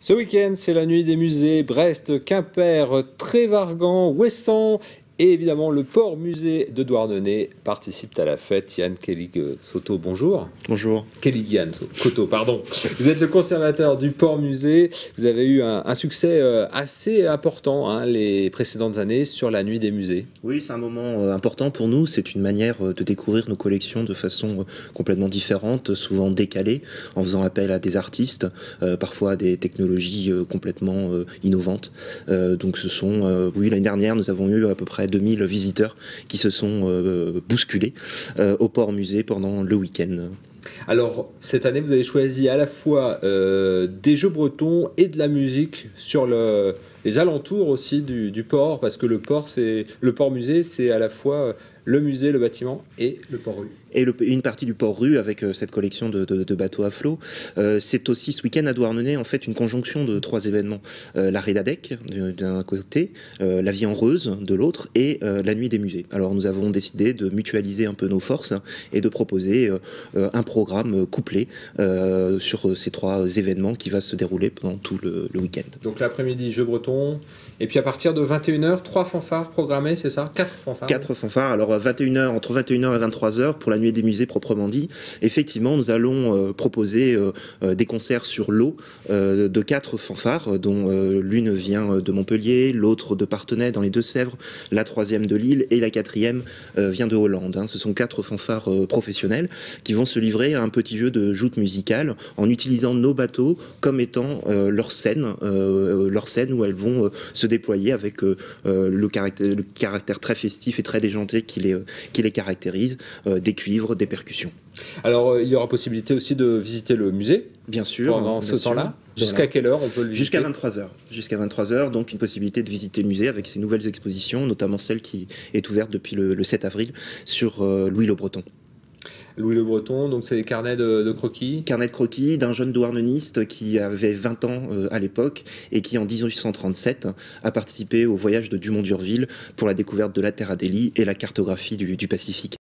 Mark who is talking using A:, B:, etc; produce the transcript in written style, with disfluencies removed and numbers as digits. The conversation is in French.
A: Ce week-end, c'est la nuit des musées. Brest, Quimper, Trévargan, Ouessant et évidemment le port musée de Douarnenez participent à la fête. Yann Kellig-Soto, bonjour.
B: Bonjour.
A: Kellig-Yann Coto, pardon. Vous êtes le conservateur du port musée. Vous avez eu un succès assez important les précédentes années sur la nuit des musées.
B: Oui, c'est un moment important pour nous. C'est une manière de découvrir nos collections de façon complètement différente, souvent décalée, en faisant appel à des artistes, parfois à des technologies complètement innovantes. Donc ce sont, oui, l'année dernière, nous avons eu à peu près 2000 visiteurs qui se sont bousculés au port musée pendant le week-end.
A: Alors, cette année, vous avez choisi à la fois des jeux bretons et de la musique sur les alentours aussi du port, parce que le port musée, c'est à la fois le musée, le bâtiment et le port-rue.
B: Et une partie du port-rue avec cette collection de bateaux à flot. C'est aussi ce week-end à Douarnenez en fait une conjonction de trois événements. La Rédadec d'un côté, la vie en Reuse de l'autre et la nuit des musées. Alors nous avons décidé de mutualiser un peu nos forces et de proposer un programme couplé sur ces trois événements qui va se dérouler pendant tout le week-end.
A: Donc l'après-midi, jeux bretons, et puis à partir de 21h, 3 fanfares programmées, c'est ça? 4 fanfares?
B: 4 fanfares, alors entre 21h et 23h pour la nuit des musées proprement dit. Effectivement, nous allons proposer des concerts sur l'eau de 4 fanfares, dont l'une vient de Montpellier, l'autre de Parthenay dans les Deux-Sèvres, la troisième de Lille et la quatrième vient de Hollande. Ce sont 4 fanfares professionnels qui vont se livrer à un petit jeu de joute musicale en utilisant nos bateaux comme étant leur scène où elles vont se déployer avec le caractère très festif et très déjanté qui les caractérise, des cuivres, des percussions.
A: Alors, il y aura possibilité aussi de visiter le musée.
B: Bien sûr.
A: Pendant ce temps-là. Jusqu'à quelle heure on peut le visiter?
B: Jusqu'à 23h. Jusqu'à 23h, donc une possibilité de visiter le musée avec ses nouvelles expositions, notamment celle qui est ouverte depuis le 7 avril sur Louis Le Breton.
A: Louis Le Breton, donc c'est des carnets de croquis.
B: Carnet de croquis d'un jeune douarneniste qui avait 20 ans à l'époque et qui en 1837 a participé au voyage de Dumont d'Urville pour la découverte de la Terre Adélie et la cartographie du Pacifique.